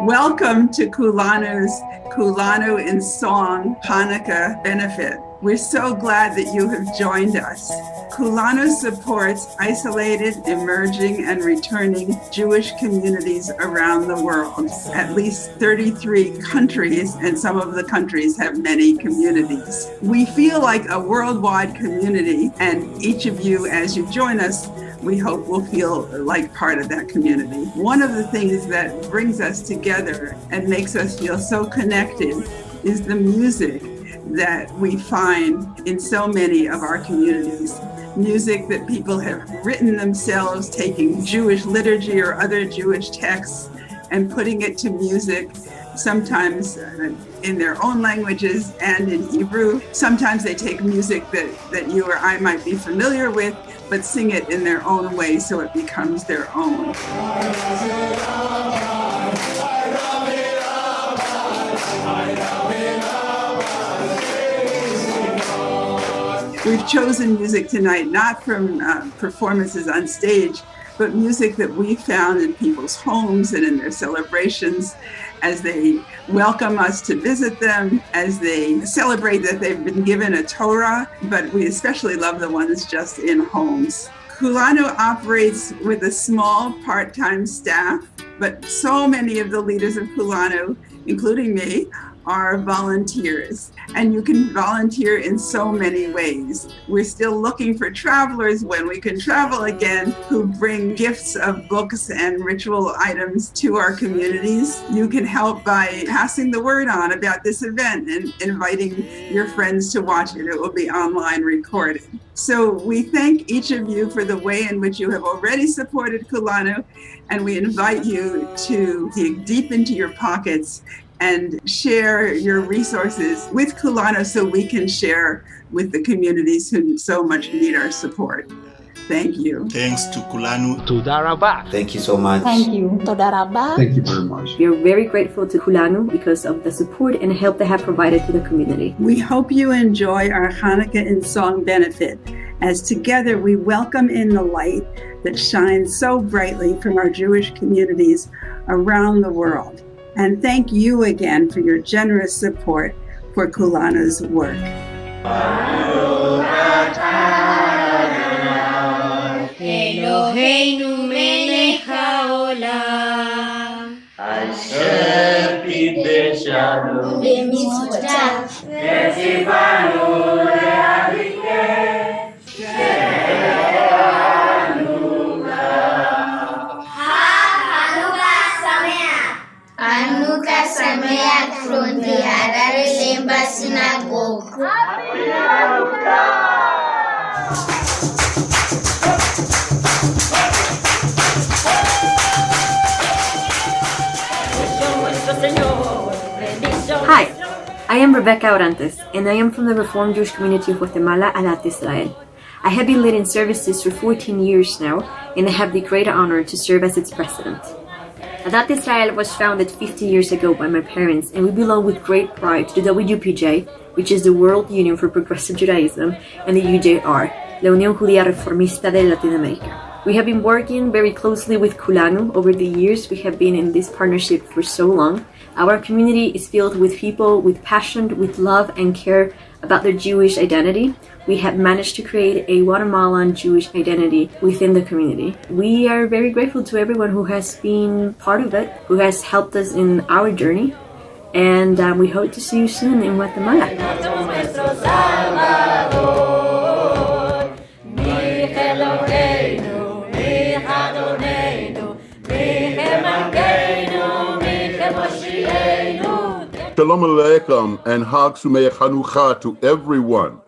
Welcome to Kulanu's Kulanu in Song Hanukkah benefit. We're so glad that you have joined us. Kulanu supports isolated, emerging, and returning Jewish communities around the world. At least 33 countries, and some of the countries have many communities. We feel like a worldwide community, and each of you, as you join us, we hope will feel like part of that community. One of the things that brings us together and makes us feel so connected is the music that we find in so many of our communities. Music that people have written themselves, taking Jewish liturgy or other Jewish texts and putting it to music, sometimes in their own languages and in Hebrew. Sometimes they take music that you or I might be familiar with, but sing it in their own way so it becomes their own. We've chosen music tonight not from performances on stage, but music that we found in people's homes and in their celebrations as they welcome us to visit them, as they celebrate that they've been given a Torah, but we especially love the ones just in homes. Kulanu operates with a small part-time staff, but so many of the leaders of Kulanu, including me, are volunteers, and you can volunteer in so many ways. We're still looking for travelers when we can travel again who bring gifts of books and ritual items to our communities. You can help by passing the word on about this event and inviting your friends to watch it. It will be online recorded. So we thank each of you for the way in which you have already supported Kulanu, and we invite you to dig deep into your pockets and share your resources with Kulanu so we can share with the communities who so much need our support. Thank you. Thanks to Kulanu. Toda rabah. Thank you so much. Thank you. Toda rabah. Thank you very much. We are very grateful to Kulanu because of the support and help they have provided to the community. We hope you enjoy our Hanukkah in Song benefit, as together we welcome in the light that shines so brightly from our Jewish communities around the world. And thank you again for your generous support for Kulanu's work. Eloheinu melech haolam, asher kideshanu b'mitzvotav v'tzivanu le'adikeh Hanukkah Sameach from the Lemba synagogue. Happy Hanukkah! Hi, I am Rebecca Orantes, and I am from the Reformed Jewish community of Guatemala, Adat Israel. I have been leading services for 14 years now, and I have the great honor to serve as its president. Adat Israel was founded 50 years ago by my parents, and we belong with great pride to the WPJ, which is the World Union for Progressive Judaism, and the UJR, La Unión Judía Reformista de Latinoamérica. We have been working very closely with Kulanu over the years. We have been in this partnership for so long. Our community is filled with people with passion, with love and care about their Jewish identity. We have managed to create a Guatemalan Jewish identity within the community. We are very grateful to everyone who has been part of it, who has helped us in our journey, and we hope to see you soon in Guatemala. Shalom Aleichem and Hag Sameach Hanukkah to everyone.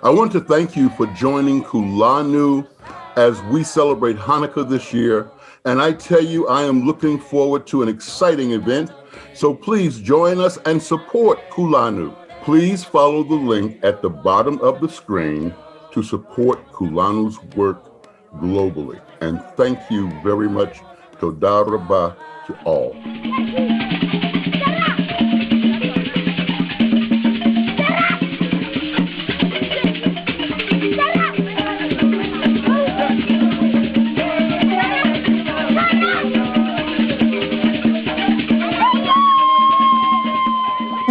I want to thank you for joining Kulanu as we celebrate Hanukkah this year. And I tell you, I am looking forward to an exciting event. So please join us and support Kulanu. Please follow the link at the bottom of the screen to support Kulanu's work globally. And thank you very much. Toda rabah to all.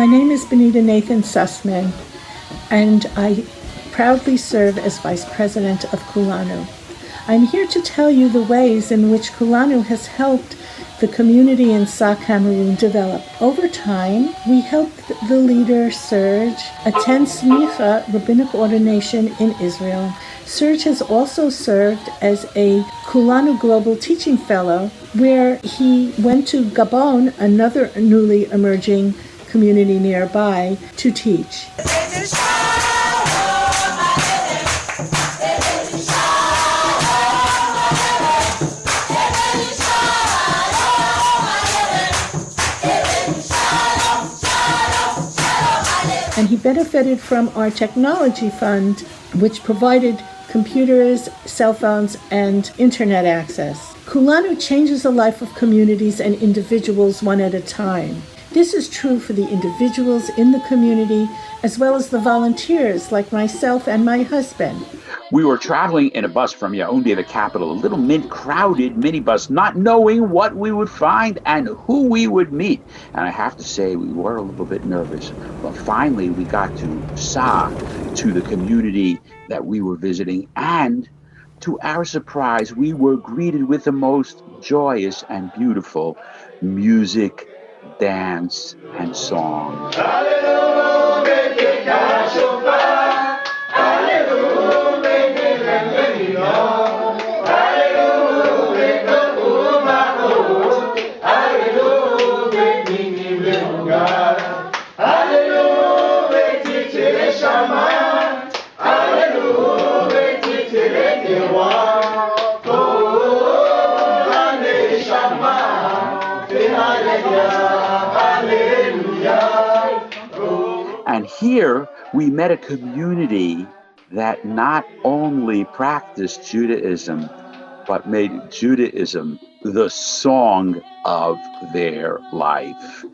My name is Benita Nathan Sussman, and I proudly serve as Vice President of Kulanu. I'm here to tell you the ways in which Kulanu has helped the community in Sa Cameroon develop. Over time, we helped the leader, Serge, attend Smicha rabbinic ordination in Israel. Serge has also served as a Kulanu Global Teaching Fellow, where he went to Gabon, another newly emerging community nearby, to teach. And he benefited from our technology fund, which provided computers, cell phones, and internet access. Kulanu changes the life of communities and individuals one at a time. This is true for the individuals in the community, as well as the volunteers like myself and my husband. We were traveling in a bus from Yaoundé, the capital, a little crowded minibus, not knowing what we would find and who we would meet. And I have to say, we were a little bit nervous. But finally, we got to Sa, to the community that we were visiting. And to our surprise, we were greeted with the most joyous and beautiful music, dance, and song. And here we met a community that not only practiced Judaism, but made Judaism the song of their life.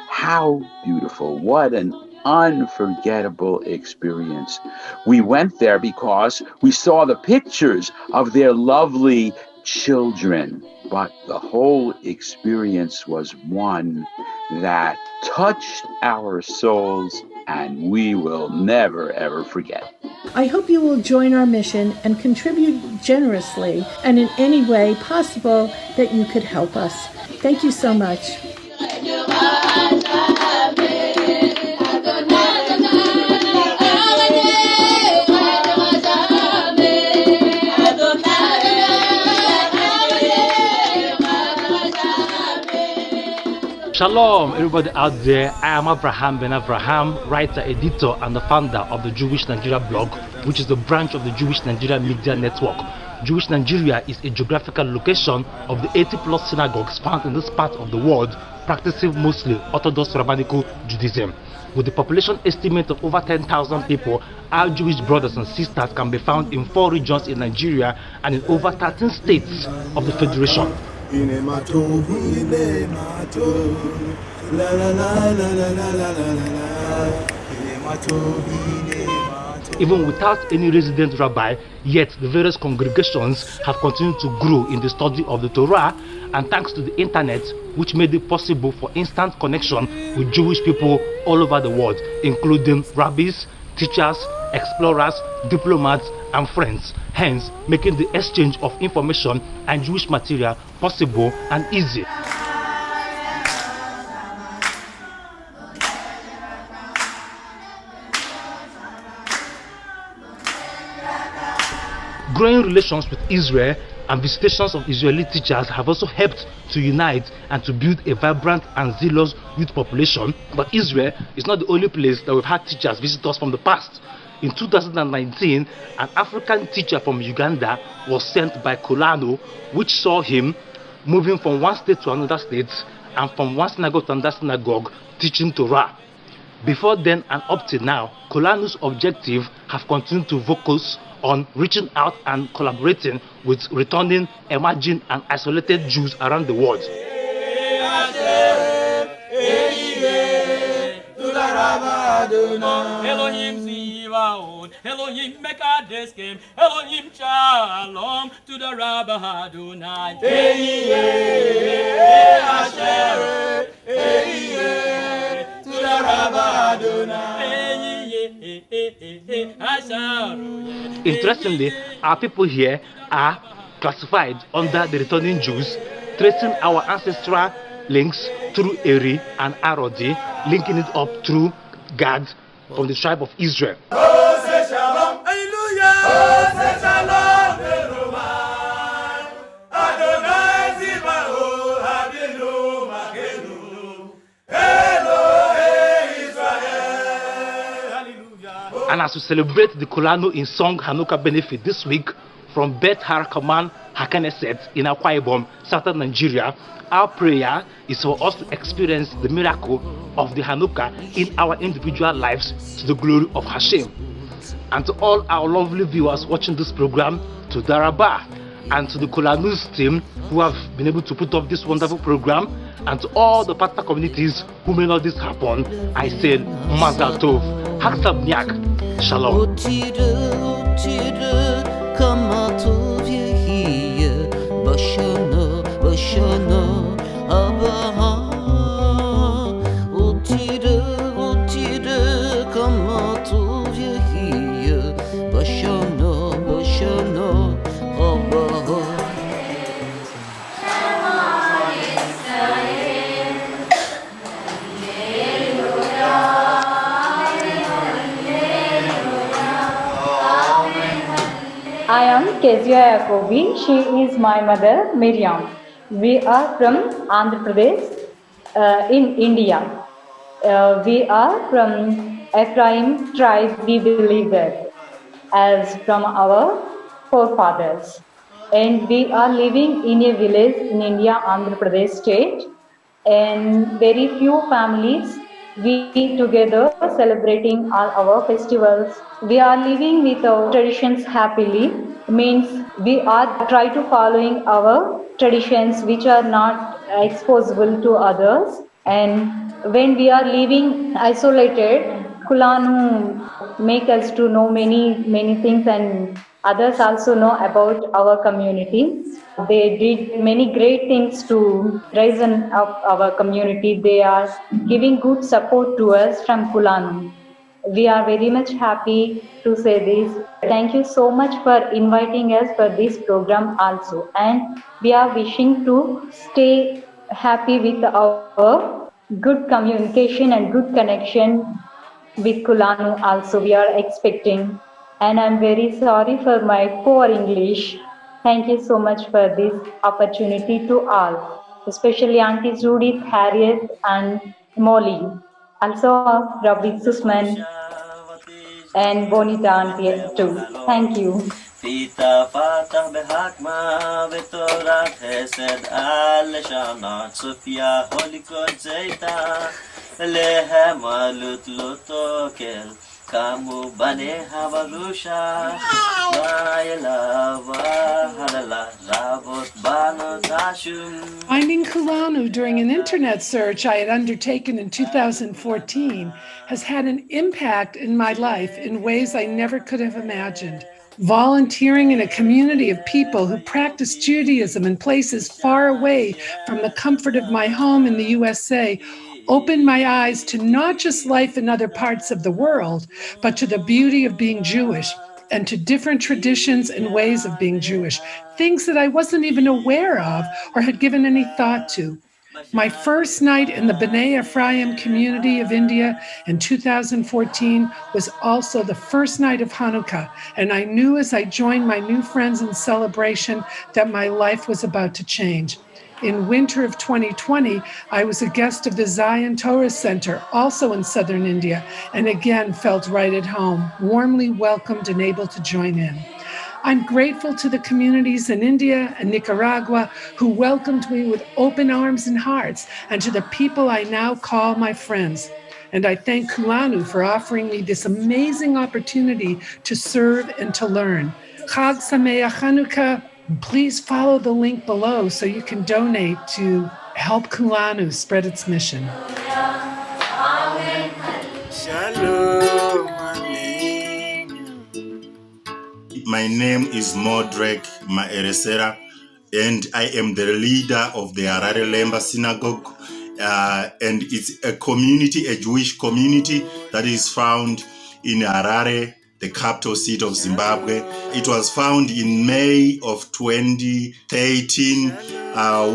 How beautiful. What an unforgettable experience. We went there because we saw the pictures of their lovely children, but the whole experience was one that touched our souls and we will never, ever forget. I hope you will join our mission and contribute generously and in any way possible that you could help us. Thank you so much. Shalom, everybody out there. I am Abraham Ben Abraham, writer, editor, and the founder of the Jewish Nigeria blog, which is a branch of the Jewish Nigeria Media Network. Jewish Nigeria is a geographical location of the 80+ synagogues found in this part of the world, practicing mostly Orthodox Rabbinical Judaism. With a population estimate of over 10,000 people, our Jewish brothers and sisters can be found in 4 regions in Nigeria and in over 13 states of the Federation. Even without any resident rabbi, yet the various congregations have continued to grow in the study of the Torah, and thanks to the internet, which made it possible for instant connection with Jewish people all over the world, including rabbis, teachers, explorers, diplomats, and friends, hence making the exchange of information and Jewish material possible and easy. Growing relations with Israel and visitations of Israeli teachers have also helped to unite and to build a vibrant and zealous youth population. But Israel is not the only place that we've had teachers visit us from the past. In 2019, an African teacher from Uganda was sent by Kulanu, which saw him moving from one state to another state and from one synagogue to another synagogue teaching Torah. Before then and up to now, Kulanu's objective have continued to focus on reaching out and collaborating with returning, emerging and isolated Jews around the world. Elohim Zivaon, Elohim Mekadeskim, Elohim Shalom to the Rabba Adonai. To the Rabba Interestingly, our people here are classified under the returning Jews, tracing our ancestral links through Eri and Arodi, linking it up through Gad from the tribe of Israel. And as we celebrate the Kulanu in song Hanukkah benefit this week from Beth Harakaman Hakeneset in Akwa Ibom, southern Nigeria, our prayer is for us to experience the miracle of the Hanukkah in our individual lives to the glory of Hashem. And to all our lovely viewers watching this program, to Daraba, and to the Kulanu's team who have been able to put up this wonderful program, and to all the partner communities who made all this happen, I say Mazal Tov, Haksab Nyak, Shalom. I am Kezia Yacobi. She is my mother, Miriam. We are from Andhra Pradesh in India. We are from Ephraim tribe, we believe that, as from our forefathers. And we are living in a village in India, Andhra Pradesh state. And very few families, we together celebrating all our festivals. We are living with our traditions happily, means we are try to following our traditions which are not exposable to others. And when we are living isolated, Kulanu make us to know many things, and others also know about our community. They did many great things to raise up our community. They are giving good support to us from Kulanu. We are very much happy to say this. Thank you so much for inviting us for this program also. And we are wishing to stay happy with our good communication and good connection with Kulanu also. We are expecting. And I'm very sorry for my poor English. Thank you so much for this opportunity to all, especially Auntie Judith, Harriet, and Molly. Also, Rabbi Susman and Bonita Auntie too. Thank you. Pita Fatah Behakma Vetorat Hesed Al Shanat Sophia Holy Kodzeita Lehem Alut Lutokel Kamu Bane Havarusha Maelava Halala Rabot Bano Dashum. Finding Kulanu during an internet search I had undertaken in 2014 has had an impact in my life in ways I never could have imagined. Volunteering in a community of people who practice Judaism in places far away from the comfort of my home in the USA opened my eyes to not just life in other parts of the world, but to the beauty of being Jewish and to different traditions and ways of being Jewish, things that I wasn't even aware of or had given any thought to. My first night in the B'nai Ephraim community of India in 2014 was also the first night of Hanukkah, and I knew as I joined my new friends in celebration that my life was about to change. In winter of 2020, I was a guest of the Zion Torah Center, also in southern India, and again felt right at home, warmly welcomed and able to join in. I'm grateful to the communities in India and Nicaragua who welcomed me with open arms and hearts, and to the people I now call my friends. And I thank Kulanu for offering me this amazing opportunity to serve and to learn. Chag Sameach Chanukah. Please follow the link below so you can donate to help Kulanu spread its mission. Shalom. My name is Modrek Maeresera, and I am the leader of the Harare Lemba Synagogue. And it's a community, a Jewish community that is found in Harare, the capital city of Zimbabwe. It was found in May of 2013.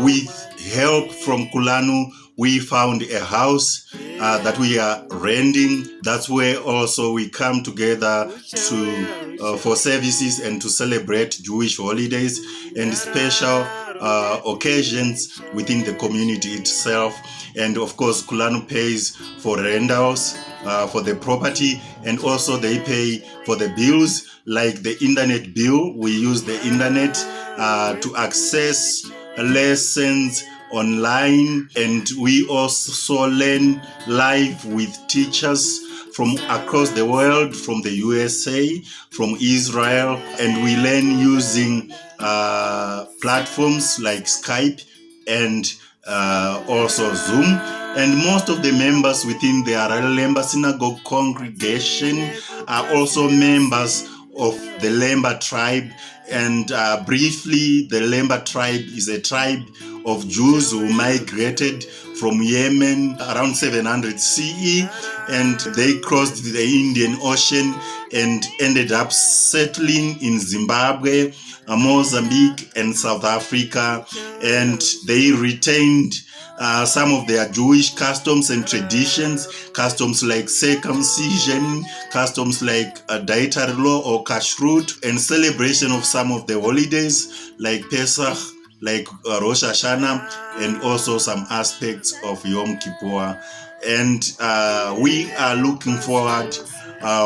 With help from Kulanu, we found a house that we are renting. That's where also we come together to for services and to celebrate Jewish holidays and special occasions within the community itself. And of course, Kulanu pays for rentals for the property, and also they pay for the bills, like the internet bill. We use the internet to access lessons online, and we also learn live with teachers from across the world, from the USA, from Israel, and we learn using platforms like Skype and also Zoom. And most of the members within the Lemba Synagogue congregation are also members of the Lemba tribe. And briefly, the Lemba tribe is a tribe of Jews who migrated from Yemen around 700 CE, and they crossed the Indian Ocean and ended up settling in Zimbabwe, Mozambique, and South Africa. And they retained some of their Jewish customs and traditions, customs like circumcision, customs like dietary law or kashrut, and celebration of some of the holidays like Pesach, like Rosh Hashanah, and also some aspects of Yom Kippur. And we are looking forward,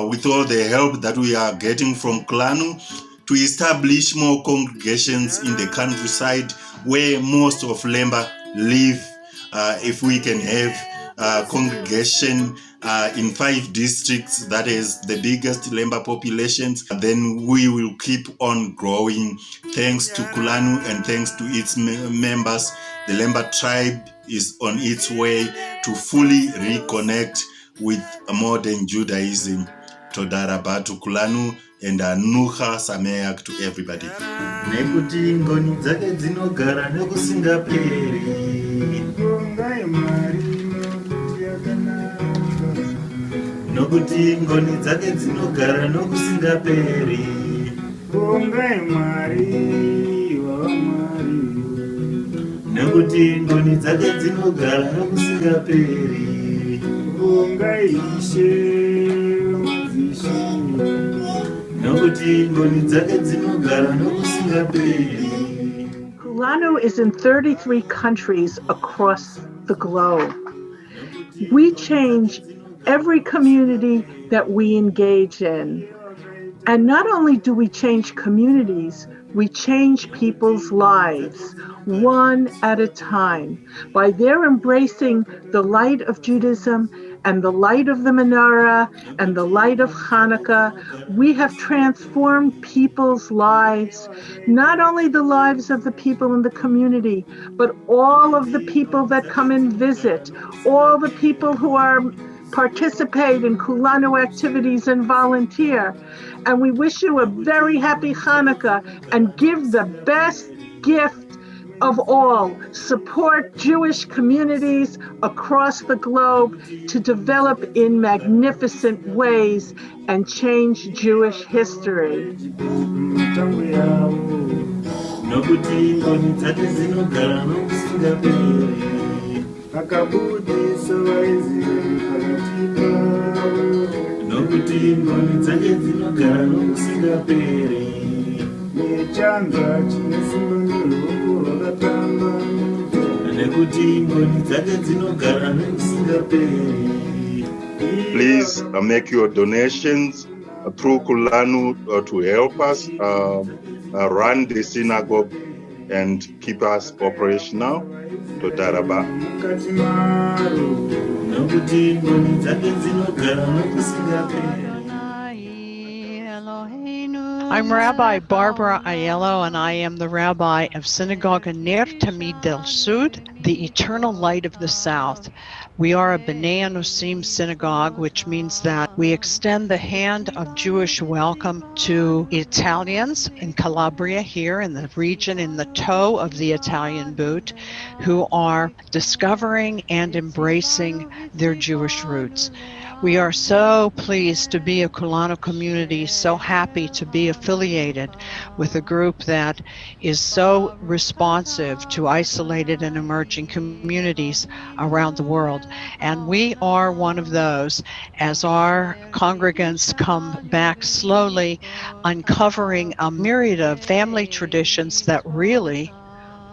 with all the help that we are getting from Kulanu, to establish more congregations in the countryside where most of Lemba live. If we can have congregation in 5 districts, that is the biggest Lemba populations, then we will keep on growing. Thanks to Kulanu and thanks to its members, the Lemba tribe is on its way to fully reconnect with modern Judaism. Toda rabba to Kulanu and Hanukkah Sameach to everybody. Nekuti ngoni dzake dzinogara nekusingaperi. Nokuti ngoni dzake dzinogara nokusingaperi. Bongai Mwari wa Mwari. Nokuti ngoni dzake dzinogara nokusingaperi. Bongai Ishe Madzishe. Nokuti ngoni dzake dzinogara nokusingaperi. Kulanu is in 33 countries across the globe. We change every community that we engage in. And not only do we change communities, we change people's lives one at a time by their embracing the light of Judaism and the light of the menorah and the light of Hanukkah. We have transformed people's lives, not only the lives of the people in the community, but all of the people that come and visit, all the people who participate in Kulanu activities and volunteer. And we wish you a very happy Hanukkah and give the best gift of all, support Jewish communities across the globe to develop in magnificent ways and change Jewish history. Please make your donations through Kulanu to help us run the synagogue and keep us operational. Toda rabba. I'm Rabbi Barbara Aiello, and I am the rabbi of Synagogue Ner Tamid del Sud, the Eternal Light of the South. We are a B'nai Anusim synagogue, which means that we extend the hand of Jewish welcome to Italians in Calabria, here in the region, in the toe of the Italian boot, who are discovering and embracing their Jewish roots. We are so pleased to be a Kulanu community, so happy to be affiliated with a group that is so responsive to isolated and emerging communities around the world. And we are one of those as our congregants come back slowly, uncovering a myriad of family traditions that really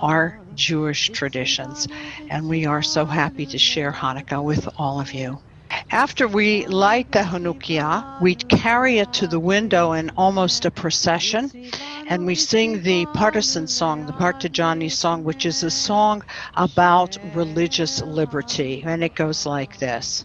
are Jewish traditions. And we are so happy to share Hanukkah with all of you. After we light the Hanukkah, we carry it to the window in almost a procession, and we sing the partisan song, the Partijani song, which is a song about religious liberty. And it goes like this.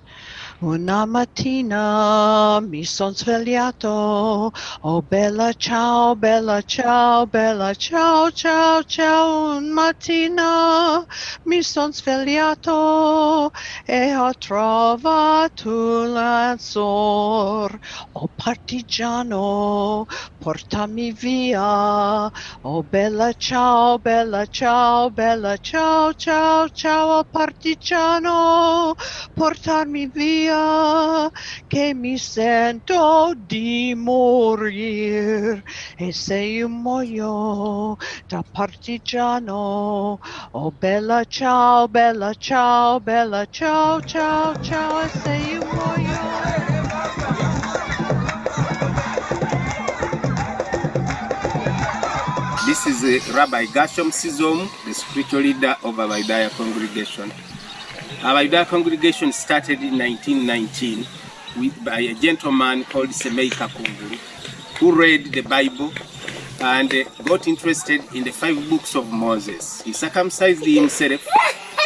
Una mattina mi son svegliato, oh bella ciao, bella ciao, bella ciao, ciao, ciao. Una mattina mi son svegliato e ho trovato l'azor. Oh partigiano, portami via, oh bella ciao, bella ciao, bella ciao, ciao, ciao, oh partigiano, portarmi via, che mi sento di morir. E se io muoio da partigiano, oh bella ciao, bella ciao, bella ciao, ciao, ciao, e se io muoio. This is Rabbi Gershom Sizom, the spiritual leader of our Abidaya congregation. Our Abidaya congregation started in 1919 by a gentleman called Semeika Kunguru, who read the Bible and got interested in the 5 books of Moses. He circumcised himself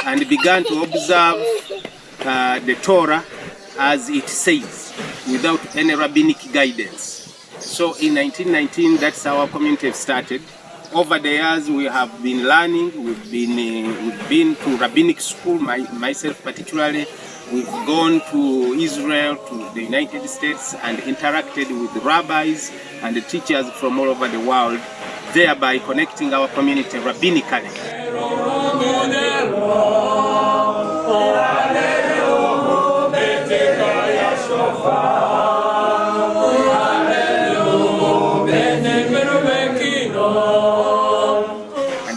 and began to observe the Torah as it says, without any rabbinic guidance. So in 1919, that's how our community started. Over the years, we have been learning. We've been to rabbinic school, myself particularly. We've gone to Israel, to the United States, and interacted with rabbis and the teachers from all over the world, thereby connecting our community rabbinically.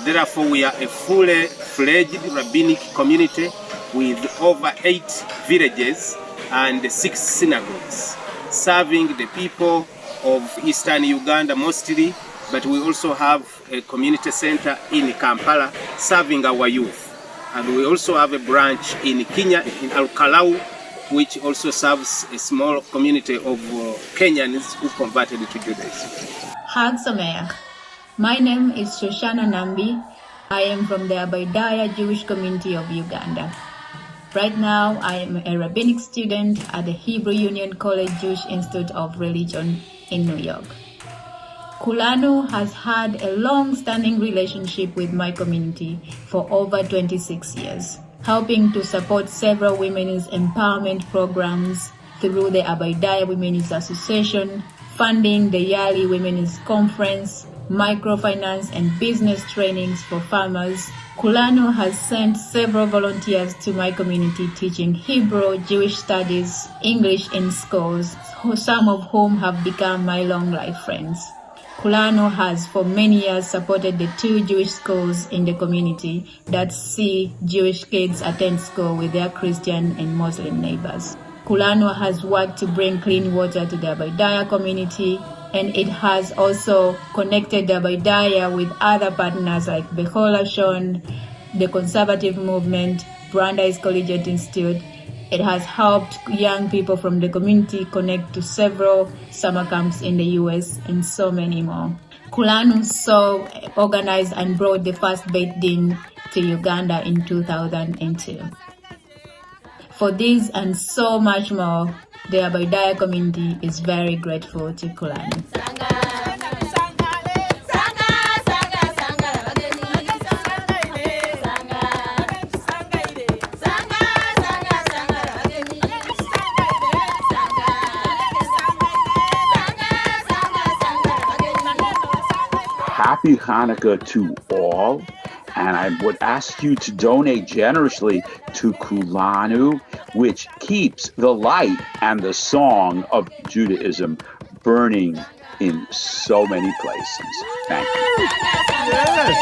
Therefore, we are a fully fledged rabbinic community with over 8 villages and 6 synagogues, serving the people of Eastern Uganda mostly, but we also have a community center in Kampala serving our youth. And we also have a branch in Kenya, in Al-Kalau, which also serves a small community of Kenyans who converted to Judaism. Hag Sameach. My name is Shoshana Nambi. I am from the Abidaya Jewish community of Uganda. Right now, I am a rabbinic student at the Hebrew Union College Jewish Institute of Religion in New York. Kulanu has had a long-standing relationship with my community for over 26 years, helping to support several women's empowerment programs through the Abidaya Women's Association, funding the yearly Women's Conference, microfinance and business trainings for farmers. Kulanu has sent several volunteers to my community teaching Hebrew, Jewish studies, English in schools, some of whom have become my long life friends. Kulanu has for many years supported the 2 Jewish schools in the community that see Jewish kids attend school with their Christian and Muslim neighbors. Kulanu has worked to bring clean water to the Abidaya community, and it has also connected the Abidaya with other partners like Bechol Lashon, the Conservative Movement, Brandeis Collegiate Institute. It has helped young people from the community connect to several summer camps in the US and so many more. Kulanu so organized and brought the first Beit Din to Uganda in 2002. For this and so much more, the Abidaya community is very grateful to Kulanu. Happy Hanukkah to all, And I would ask you to donate generously to Kulanu, which keeps the light and the song of Judaism burning in so many places. Thank you. Yes.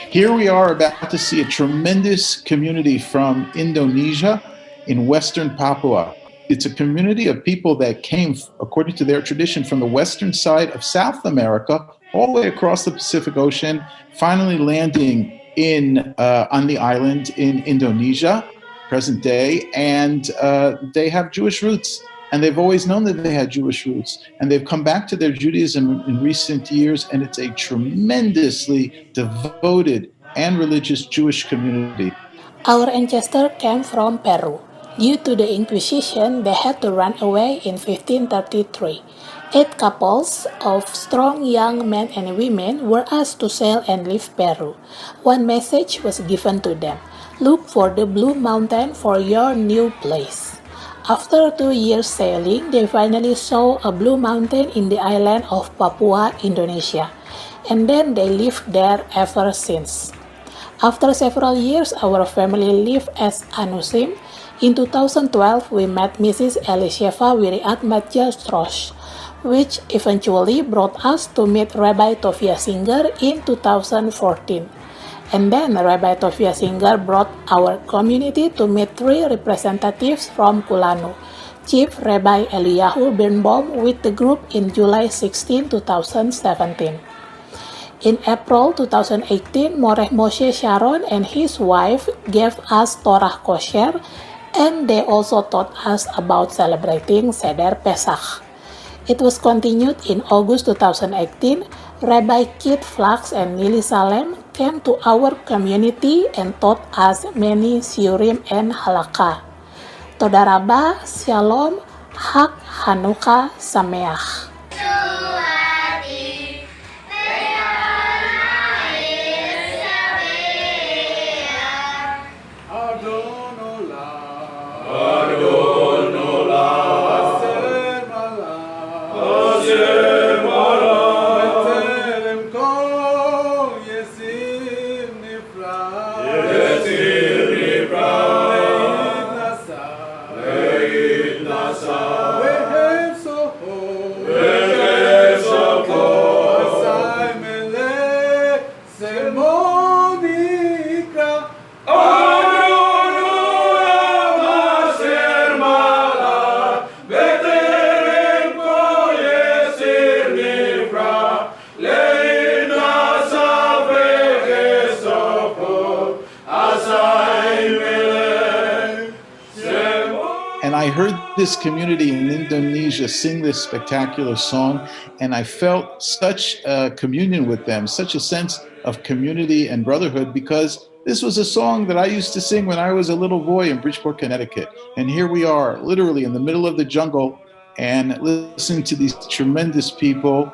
Here we are about to see a tremendous community from Indonesia in Western Papua. It's a community of people that came, according to their tradition, from the western side of South America, all the way across the Pacific Ocean, finally landing on the island in Indonesia, present day, and they have Jewish roots. And they've always known that they had Jewish roots. And they've come back to their Judaism in recent years, and it's a tremendously devoted and religious Jewish community. Our ancestors came from Peru. Due to the Inquisition, they had to run away in 1533. 8 couples of strong young men and women were asked to sail and leave Peru. One message was given to them: look for the Blue Mountain for your new place. After 2 years sailing, they finally saw a blue mountain in the island of Papua, Indonesia, and then they lived there ever since. After several years, our family lived as Anusim. In 2012, we met Mrs. Elisheva Wiriat Matjastrosh, which eventually brought us to meet Rabbi Tovia Singer in 2014. And then Rabbi Tovia Singer brought our community to meet 3 representatives from Kulanu, Chief Rabbi Eliyahu Birnbaum with the group in July 16, 2017. In April 2018, Moreh Moshe Sharon and his wife gave us Torah Kosher, and they also taught us about celebrating Seder Pesach. It was continued in August 2018. Rabbi Kit Flax and Nili Salem came to our community and taught us many Shiurim and Halakha. Toda Rabba, Shalom, Hag Hanukkah Sameach. And I heard this community in Indonesia sing this spectacular song, and I felt such a communion with them, such a sense of community and brotherhood, because this was a song that I used to sing when I was a little boy in Bridgeport, Connecticut. And here we are, literally in the middle of the jungle, and listening to these tremendous people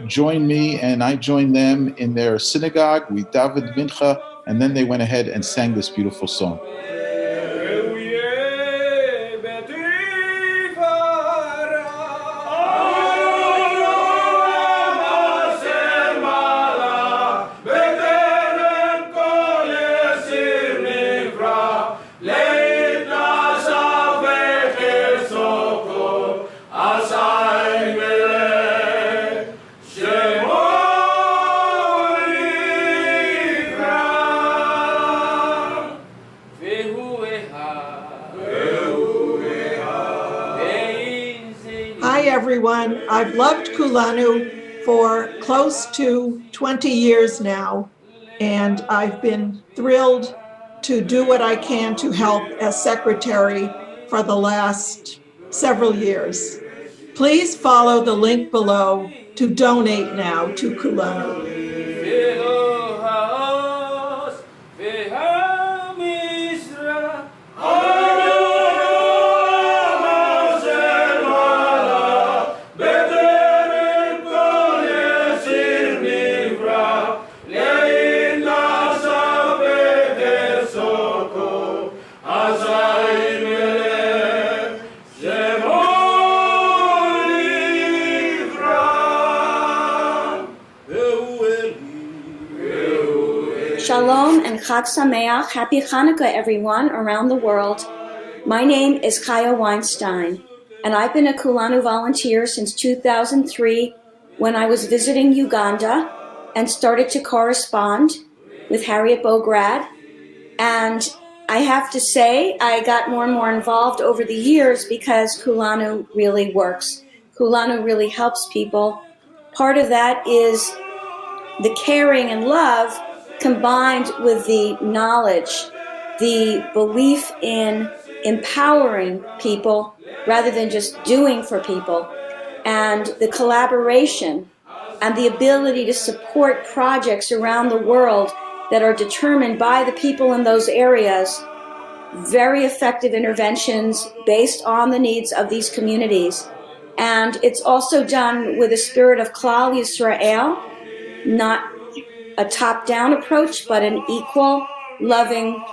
join me, and I joined them in their synagogue. We davened mincha, and then they went ahead and sang this beautiful song. Everyone. I've loved Kulanu for close to 20 years now, and I've been thrilled to do what I can to help as secretary for the last several years. Please follow the link below to donate now to Kulanu. Chag Sameach, Happy Hanukkah, everyone around the world. My name is Kaya Weinstein, and I've been a Kulanu volunteer since 2003 when I was visiting Uganda and started to correspond with Harriet Bograd. And I have to say, I got more and more involved over the years because Kulanu really works. Kulanu really helps people. Part of that is the caring and love combined with the knowledge, the belief in empowering people rather than just doing for people, and the collaboration and the ability to support projects around the world that are determined by the people in those areas, very effective interventions based on the needs of these communities. And it's also done with a spirit of Klal Yisrael, not a top-down approach, but an equal, loving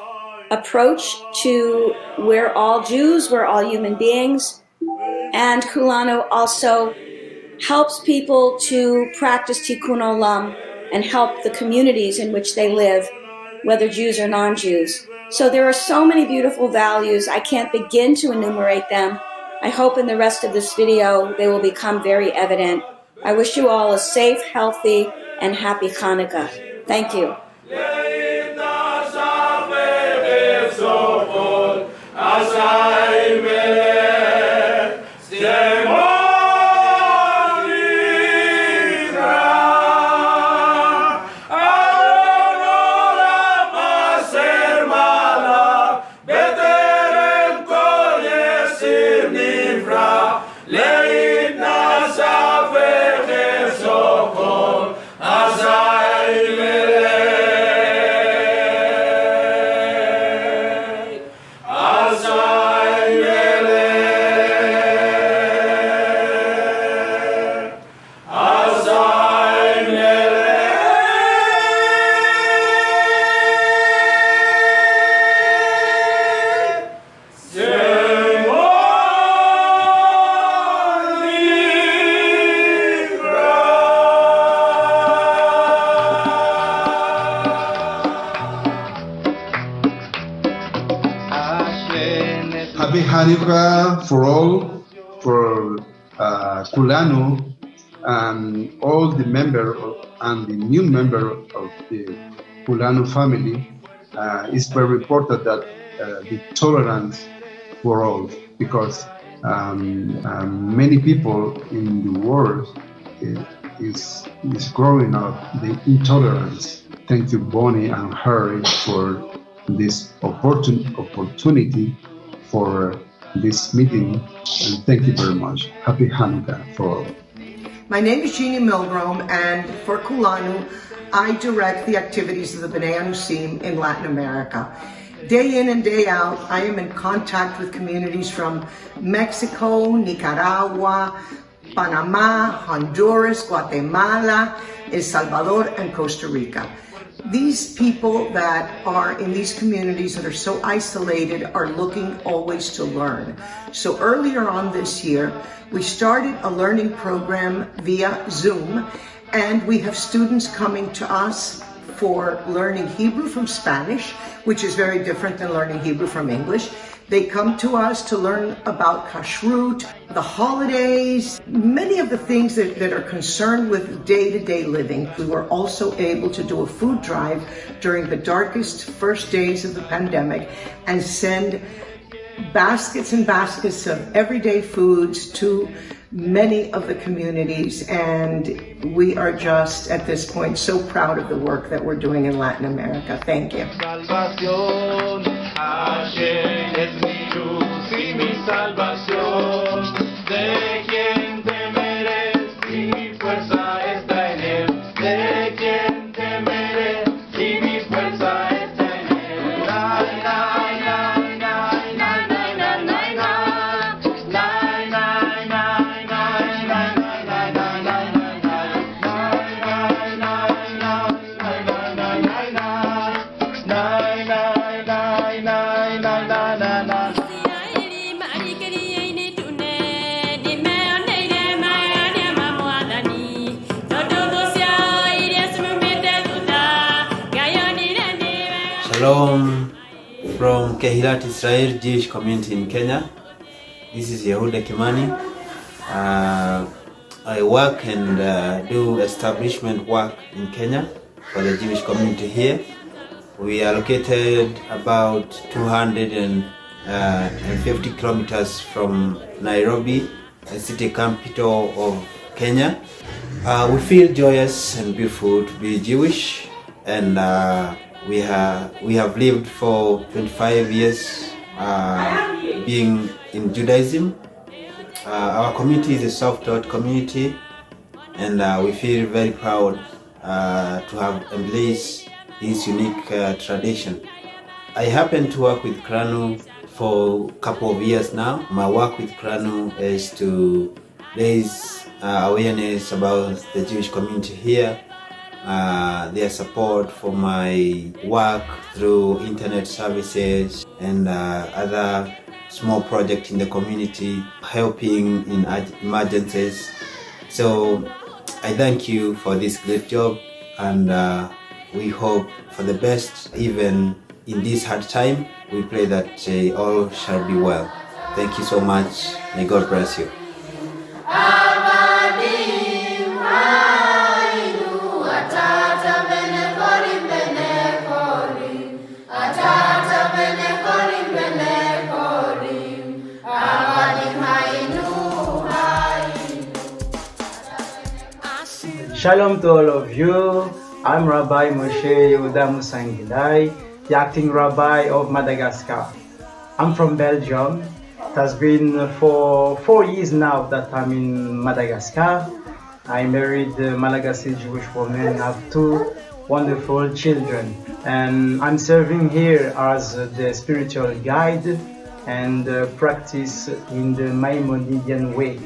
approach to we're all Jews, we're all human beings. And Kulanu also helps people to practice Tikkun Olam and help the communities in which they live, whether Jews or non-Jews. So there are so many beautiful values. I can't begin to enumerate them. I hope in the rest of this video they will become very evident. I wish you all a safe, healthy, and happy Hanukkah. Thank you. Happy Hanukkah for all, for Kulanu, and all the member and the new member of the Kulanu family. It's very important that the tolerance for all, because many people in the world is growing up the intolerance. Thank you, Bonnie and Harry, for this opportunity for this meeting, and thank you very much. Happy Hanukkah for all. My name is Jeannie Milgrom, and for Kulanu, I direct the activities of the B'nai Anusim in Latin America. Day in and day out, I am in contact with communities from Mexico, Nicaragua, Panama, Honduras, Guatemala, El Salvador, and Costa Rica. These people that are in these communities that are so isolated are looking always to learn. So earlier on this year, we started a learning program via Zoom, and we have students coming to us for learning Hebrew from Spanish, which is very different than learning Hebrew from English. They come to us to learn about kashrut, the holidays, many of the things that are concerned with day-to-day living. We were also able to do a food drive during the darkest first days of the pandemic and send baskets and baskets of everyday foods to many of the communities. And we are just, at this point, so proud of the work that we're doing in Latin America. Thank you. Es mi luz y mi salvación, de quien temeré, mi fuerza está en él, de quien temeré, y mi fuerza está en él. Shalom from Kehilat Israel Jewish community in Kenya. This is Yehuda Kimani. I work and do establishment work in Kenya for the Jewish community here. We are located about 250 kilometers from Nairobi, the city capital of Kenya. We feel joyous and beautiful to be Jewish, and we have lived for 25 years being in Judaism. Our community is a self-taught community, and we feel very proud to have embraced this unique tradition. I happen to work with Kulanu for a couple of years now. My work with Kulanu is to raise awareness about the Jewish community here, their support for my work through internet services and other small projects in the community, helping in emergencies. So I thank you for this great job, and we hope for the best even in this hard time. We pray that all shall be well. Thank you so much. May God bless you. Shalom to all of you. I'm Rabbi Moshe Yehuda Musangilai, the acting rabbi of Madagascar. I'm from Belgium. It has been for 4 years now that I'm in Madagascar. I married a Malagasy Jewish woman and have 2 wonderful children. And I'm serving here as the spiritual guide and practice in the Maimonidean way.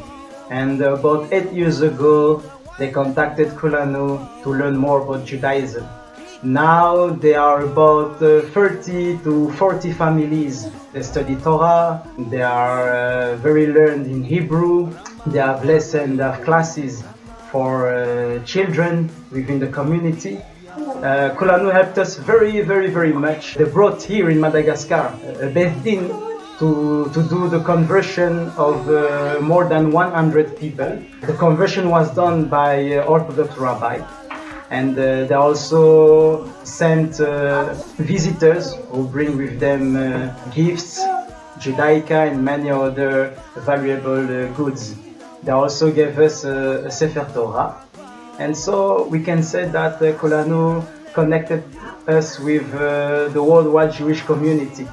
And about 8 years ago, they contacted Kulanu to learn more about Judaism. Now there are about 30 to 40 families. They study Torah, they are very learned in Hebrew, they have lessons, they have classes for children within the community. Kulanu helped us very much. They brought here in Madagascar a Beth Din to do the conversion of more than 100 people. The conversion was done by Orthodox rabbi, and they also sent visitors who bring with them gifts, Judaica, and many other valuable goods. They also gave us a Sefer Torah, and so we can say that Kulanu connected us with the worldwide Jewish community.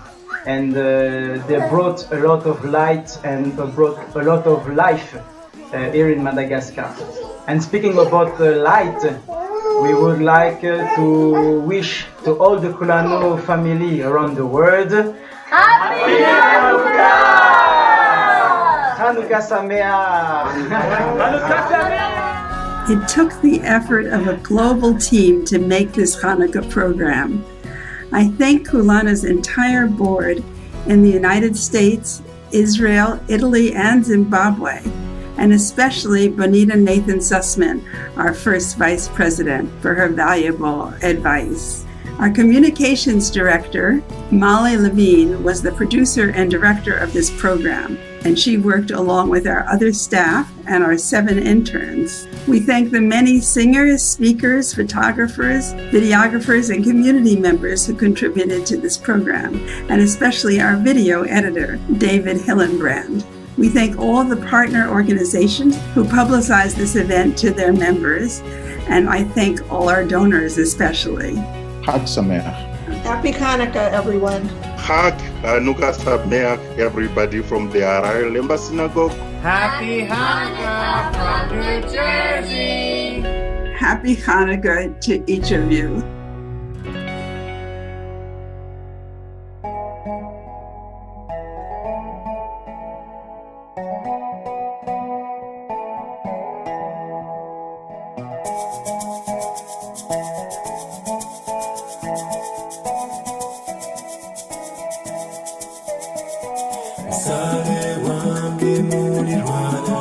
And they brought a lot of light and brought a lot of life here in Madagascar. And speaking about light, we would like to wish to all the Kulanu family around the world Happy Hanukkah! Hanukkah Sameach! Hanukkah Sameach! It took the effort of a global team to make this Hanukkah program. I thank Kulanu's entire board in the United States, Israel, Italy, and Zimbabwe, and especially Bonita Nathan Sussman, our first vice president, for her valuable advice. Our communications director, Molly Levine, was the producer and director of this program, and she worked along with our other staff and our 7 interns. We thank the many singers, speakers, photographers, videographers, and community members who contributed to this program, and especially our video editor, David Hillenbrand. We thank all the partner organizations who publicized this event to their members, and I thank all our donors especially. Chag Sameach. Happy Hanukkah, everyone. Chag Hanukkah Sameach, everybody from the Lemba Synagogue. Happy Hanukkah from New Jersey. Happy Hanukkah to each of you. Sare wange muri Rwanda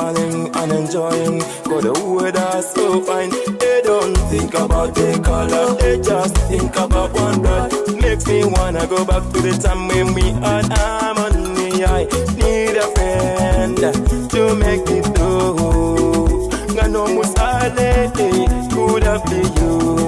smiling and enjoying. Got the weather so fine. They don't think about the color, they just think about one blood. Makes me wanna go back to the time when we had harmony. I need a friend to make it through. Ngano musale, could have been you.